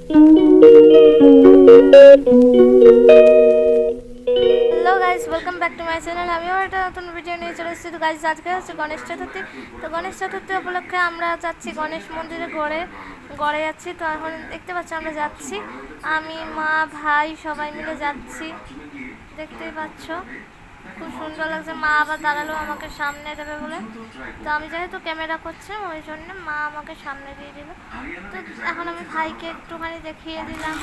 Hello guys, welcome back to my channel. আমিও একটা নতুন ভিডিও নিয়ে চলে এসেছি। তো গাইস, আজকে হচ্ছে গণেশ চতুর্থী। তো গণেশ চতুর্থী উপলক্ষে আমরা যাচ্ছি গণেশ মন্দিরে, গড়ে যাচ্ছি। তো এখন দেখতে পাচ্ছি আমরা যাচ্ছি, আমি, মা, ভাই সবাই মিলে যাচ্ছি। দেখতেই পাচ্ছ, খুব সুন্দর লাগছে। মা আবার দাঁড়ালো আমাকে সামনে দেবে বলে। তো আমি যেহেতু ক্যামেরা করছিলাম, ওই জন্য মা আমাকে সামনে দিয়ে দিল। তো এখন আমি ভাইকে একটুখানি দেখিয়ে দিলাম,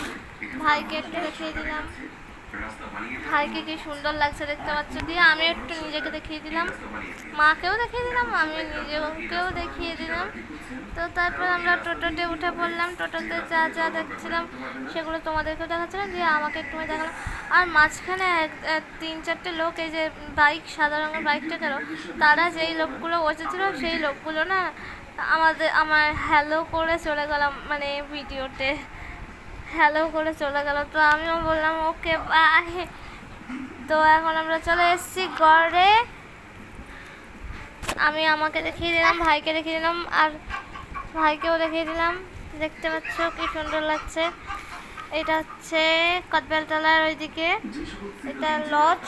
ভাইকে কি সুন্দর লাগছে দেখতে পাচ্ছ। দিয়ে আমি একটু নিজেকে দেখিয়ে দিলাম, মাকেও দেখিয়ে দিলাম, আমি নিজেকেও দেখিয়ে দিলাম। তো তারপর আমরা টোটোতে উঠে পড়লাম। টোটোতে যা যা দেখছিলাম সেগুলো তোমাদেরকেও দেখাচ্ছিলাম, দিয়ে আমাকে একটু দেখালাম। আর মাঝখানে তিন চারটে লোক, এই যে সাদা রঙের বাইকটা গেল, তারা যেই লোকগুলো বসেছিল সেই লোকগুলো না আমার হ্যালো করে চলে গেলাম, মানে ভিডিওতে হ্যালো করে চলে গেল। তো আমিও বললাম ওকে বাই। তো এখন আমরা চলে এসেছি গড়ে। আমি আমাকে দেখিয়ে দিলাম, ভাইকে দেখিয়ে দিলাম, আর ভাইকেও দেখিয়ে দিলাম। দেখতে পাচ্ছ কি সুন্দর লাগছে। এটা হচ্ছে কদবেলতলার ওইদিকে, এটা লজ,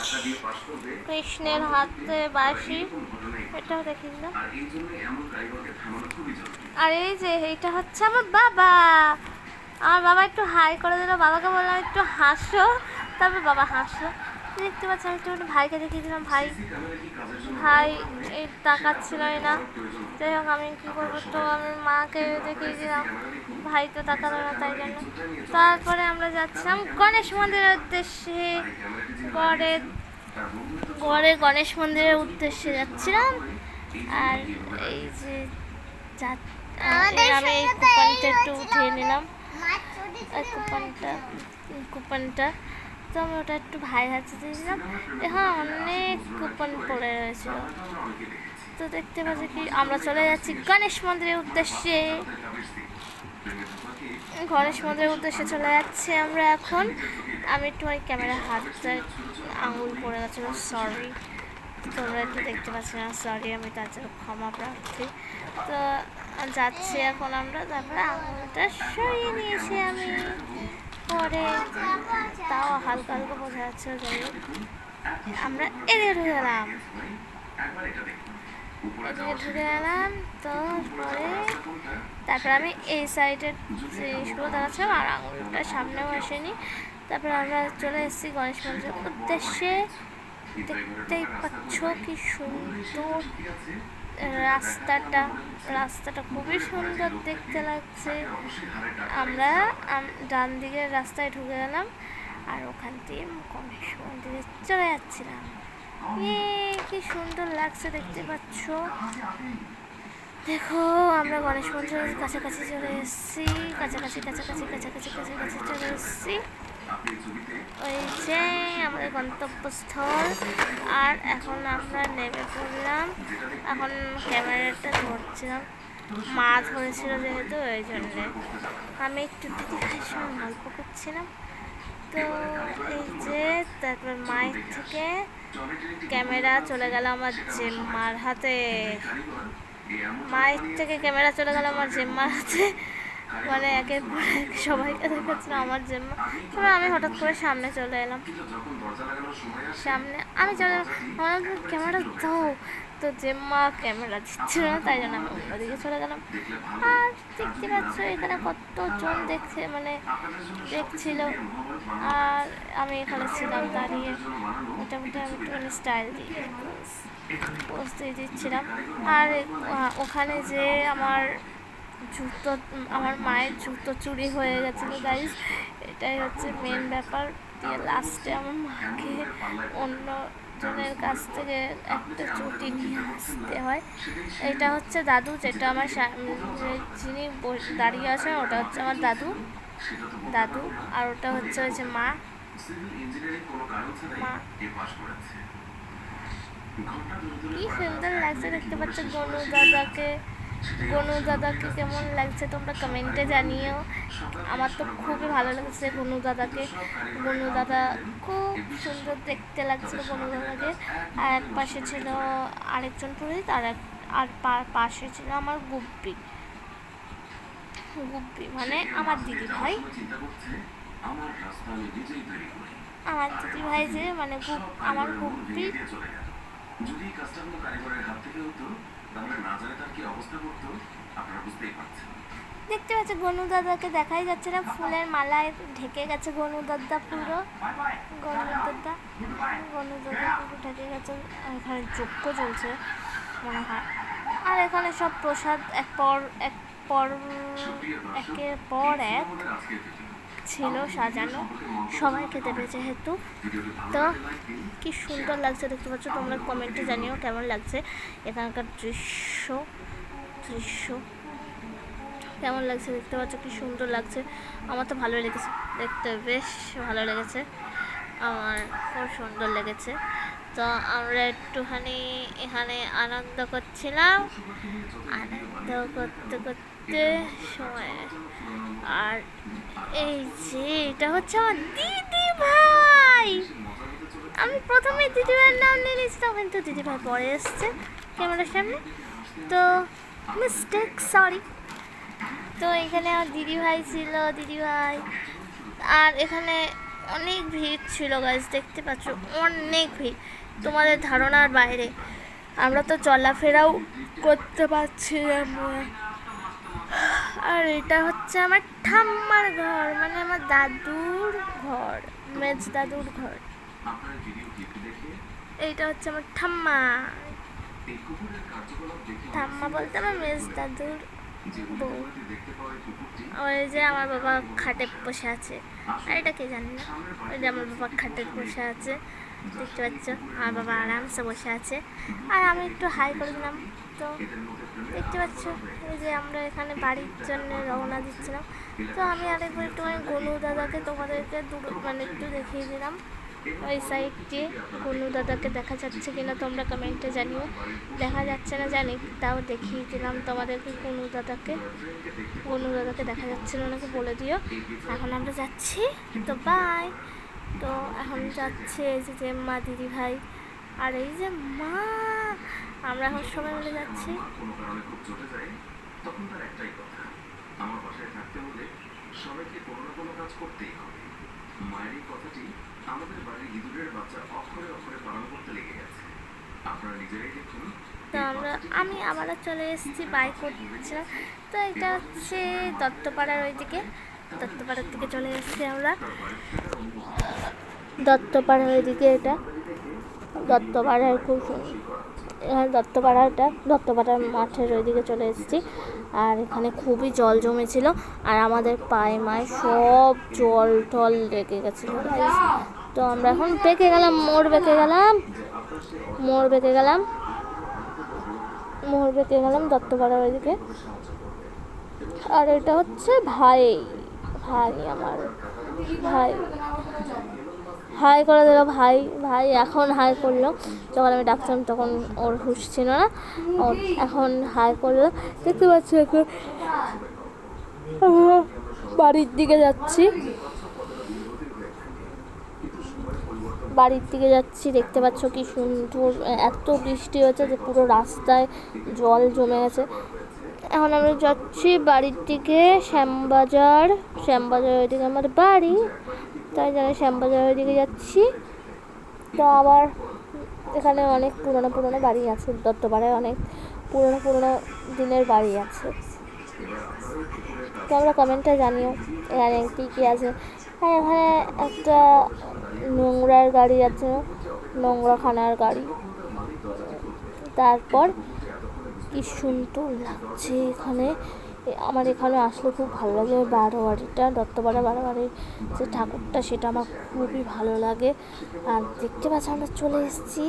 কৃষ্ণের হাতে বাঁশি, এটাও দেখিয়ে দিলাম। আর এই যে এইটা হচ্ছে আমার বাবা। আমার বাবা একটু হাই করে দিল, বাবাকে বললাম একটু হাসো, তারপর বাবা হাসলো। দেখতে পাচ্ছি আমি একটু ভাইকে দেখিয়ে দিলাম। ভাই এই তাকাচ্ছিলই না। যাই হোক, আমি কী করবো, তো আমি মাকে দেখিয়ে দিলাম, ভাই তো তাকালো না, তাই জন্য। তারপরে আমরা যাচ্ছিলাম গণেশ মন্দিরের উদ্দেশ্যে, গড়ে গড়ে গণেশ মন্দিরের উদ্দেশ্যে যাচ্ছিলাম। আর এই যে আমি এই কুপনটা একটু উঠিয়ে নিলাম, কুপনটা। তো আমি ওটা একটু ভাই হাতে দিয়েছিলাম। হ্যাঁ, অনেক কুপন পড়ে রয়েছিল। তো দেখতে পাচ্ছি কি আমরা চলে যাচ্ছি গণেশ মন্দিরের উদ্দেশ্যে। চলে যাচ্ছি আমরা এখন। আমি একটু ওই ক্যামেরা হাতটা আঙুল পড়ে গেছিল, সরি, তোমরা একটু দেখতে পাচ্ছি না, সরি, আমি তার জন্য ক্ষমা প্রার্থী। তো যাচ্ছি এখন আমরা। তারপরে আঙুলটা সরিয়ে নিয়েছি আমি পরে, তাও হালকা হালকা বোঝা যাচ্ছে। যাই হোক, আমরা এদিকে ঢুকে গেলাম। তো তারপরে আমি এই সাইডের জিনিসগুলো দেখাচ্ছিলাম, আর আঙুলটা সামনেও আসেনি। তারপরে আমরা চলে এসেছি গণেশ মন্দিরের উদ্দেশ্যে। দেখতেই পাচ্ছ কি সুন্দর রাস্তাটা খুবই সুন্দর দেখতে লাগছে। আমরা ডান দিকের রাস্তায় ঢুকে গেলাম, আর ওখান দিয়ে গণেশ মন্দিরে চলে যাচ্ছিলাম। কি সুন্দর লাগছে দেখতে পাচ্ছ। দেখো, আমরা গণেশ মন্দিরের কাছাকাছি চলে এসেছি, কাছাকাছি চলে এসেছি। ওই যে আমাদের গন্তব্যস্থল। আর এখন আমরা নেমে পড়লাম। এখন ক্যামেরাটা ধরছিলাম, মা ধরেছিল যেহেতু, ওই জন্যে আমি একটু দিদিভাইয়ের সঙ্গে গল্প করছিলাম। তো এই যে তারপর মায়ের থেকে ক্যামেরা চলে গেল আমার জেম্মার হাতে, মানে একের পর এক সবাইকে দেখাচ্ছিল আমার জেম্মা। তারপর আমি হঠাৎ করে সামনে চলে এলাম, আমি চলে এলাম, আমার ক্যামেরা দাও। তো জেম্মা ক্যামেরা দিচ্ছিল না, তাই জন্য আমি অন্যদিকে চলে গেলাম। আর দেখতে পাচ্ছ এখানে কতজন দেখছিল। আর আমি এখানে ছিলাম দাঁড়িয়ে, মোটামুটি আমি একটুখানি স্টাইল দিয়ে পোজ দিয়ে দিচ্ছিলাম। আর ওখানে যে আমার মায়ের জুতো চুরি হয়ে গেছিলো গাইস, এটাই হচ্ছে মেন ব্যাপার। দিয়ে লাস্টে আমার মাকে অন্য জনের কাছ থেকে একটা চুটি নিয়ে আসতে হয়। এটা হচ্ছে দাদু, যেটা আমার যিনি দাঁড়িয়ে আছেন ওটা হচ্ছে আমার দাদু। আর ওটা হচ্ছে মা। কি সুন্দর লাগছে দেখতে পাচ্ছ গনু দাদাকে কেমন লাগছে তোমরা কমেন্টে জানিও। আমার তো খুবই ভালো লাগছে গনু দাদা খুব সুন্দর দেখতে লাগছিল গনু দাদাকে। আর এক পাশে ছিল আরেকজন পুরোহিত, আর পাশে ছিল আমার গুব্বি। গুব্বি মানে আমার দিদি ভাই, আমার দিদি ভাই যে মানে আমার গুব্বি। যদি কাজটা কারিগরের হাত থেকে হতো তাহলে না জানে তার কি অবস্থা করতো আপনারা বুঝতেই পারছেন। দেখতে পাচ্ছ গনু দাদাকে দেখাই যাচ্ছে না, ফুলের মালায় ঢেকে গেছে গনু দাদা পুরো, গনু দাদা পুরো ঢেকে গেছে। এখানে যজ্ঞ চলছে মনে হয়, আর এখানে সব প্রসাদ একের পর এক ছিল সাজানো, সবাইকে দেবে যেহেতু। তো কি সুন্দর লাগছে দেখতে পাচ্ছ, তোমরা কমেন্টে জানিও কেমন লাগছে এখানকার দৃশ্য কেমন লাগছে। দেখতে পাচ্ছ কি সুন্দর লাগছে, আমার তো ভালো লেগেছে দেখতে, বেশ ভালো লেগেছে, আমার খুব সুন্দর লেগেছে। তো আমরা একটুখানি এখানে আনন্দ করছিলাম, আনন্দ করতে করতে সময়। আর এই যে এটা হচ্ছে আমার দিদি ভাই, আমি প্রথমে দিদি ভাইয়ের নাম নিয়ে নিয়েছিলাম কিন্তু দিদি ভাই পরে এসছে ক্যামেরার সামনে, তো মিস্টেক, সরি। তো এখানে আমার দিদি ভাই ছিল, আর এখানে অনেক ভিড় ছিল গাইস, দেখতে পাচ্ছ অনেক ভিড়, তোমাদের ধারণার বাইরে। আমরা তো চলাফেরাও করতে পারছি না। আর এটা হচ্ছে আমার ঠাম্মার ঘর, মানে আমার দাদুর ঘর, মেজ দাদুর ঘর। এইটা হচ্ছে আমার ঠাম্মা বলতে আমার মেজ দাদুর বউ। ওই যে আমার বাবা খাটে বসে আছে, আর এটা কে জানি না, ওই যে আমার বাবা খাটে বসে আছে, দেখতে পাচ্ছ আমার বাবা আরামসে বসে আছে, আর আমি একটু হাই করে দিলাম। তো দেখতে পাচ্ছ এই যে আমরা এখানে বাড়ির জন্য রওনা দিচ্ছিলাম। তো আমি আরেকবার একটু গনু দাদাকে তোমাদেরকে মানে একটু দেখিয়ে দিলাম, ওই সাইডটি গনু দাদাকে দেখা যাচ্ছে কিনা তোমরা কমেন্টে জানিও। দেখা যাচ্ছে না জানি, তাও দেখিয়ে দিলাম তোমাদেরকে গনু দাদাকে দেখা যাচ্ছিল নাকি বলে দিও। এখন আমরা যাচ্ছি, তো বাই। তো এখন যাচ্ছে এই যে মা, দিদি ভাই, আর এই যে মা, আমরা এখন সবাই মিলে যাচ্ছি। তো আমি আবারও চলে এসেছি, বাইক করছিলাম। তো এটা হচ্ছে দত্তপাড়ার ওইদিকে, দত্তপাড়ার দিকে চলে এসেছি আমরা, দত্তপাড়ার ওইদিকে, এটা দত্তপাড়ার খুব দত্তপাড়ার মাঠের ওইদিকে চলে এসেছি। আর এখানে খুবই জল জমেছিল, আর আমাদের পায়ে মায়ে সব জল টল লেগে গেছিলো। তো আমরা এখন মোড় বেঁকে গেলাম দত্তপাড়ার ওইদিকে। আর এটা হচ্ছে ভাই, আমার ভাই হাই করে দিল, ভাই এখন হাই করলো। যখন আমি ডাকছিলাম তখন ওর হুঁশ ছিল না, এখন হাই করলো। দেখতে পাচ্ছি এখন বাড়ির দিকে যাচ্ছি, দেখতে পাচ্ছ কি সুন্দর, এত বৃষ্টি হয়েছে যে পুরো রাস্তায় জল জমে গেছে। এখন আমরা যাচ্ছি বাড়ির দিকে, শ্যামবাজার ওইদিকে আমাদের বাড়ি, তাই জন্য শ্যামবাজারের দিকে যাচ্ছি। তো আবার এখানে অনেক পুরনো বাড়ি আছে, দত্তপাড়ায় অনেক পুরনো দিনের বাড়ি আছে। তো আমরা কমেন্টে জানিও এখানে কী আছে। আর এখানে একটা নোংরার গাড়ি আছে, নোংরাখানার গাড়ি। তারপর কি সুন্দর লাগছে এখানে, আমার এখানে আসলে খুব ভালো লাগে। ওই বারোয়ারিটা, দত্তপাড়া বারোয়ারির যে ঠাকুরটা, সেটা আমার খুবই ভালো লাগে। আর দেখতে পাচ্ছি আমরা চলে এসেছি,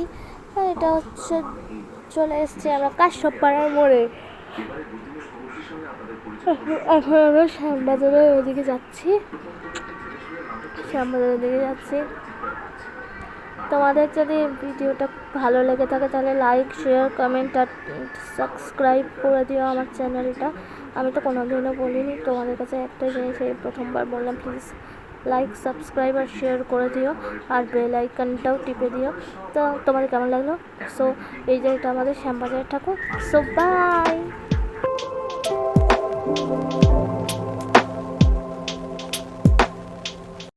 এটা হচ্ছে আমরা কাশ্যপপাড়ার মোড়ে। এখন আমরা শ্যামবাজারের ওইদিকে যাচ্ছি, তোমাদের যদি ভিডিওটা ভালো লেগে থাকে তাহলে লাইক, শেয়ার, কমেন্ট আর সাবস্ক্রাইব করে দিও আমার চ্যানেলটা। আমি তো কোনোদিনও বলিনি, তোমাদের কাছে একটা জিনিস এই প্রথমবার বললাম, প্লিজ লাইক, সাবস্ক্রাইব আর শেয়ার করে দিও, আর বেল আইকনটাও টিপে দিও। তো তোমাদের কেমন লাগলো? সো এই যে এটা আমাদের শ্যামবাজারের ঠাকুর। So by.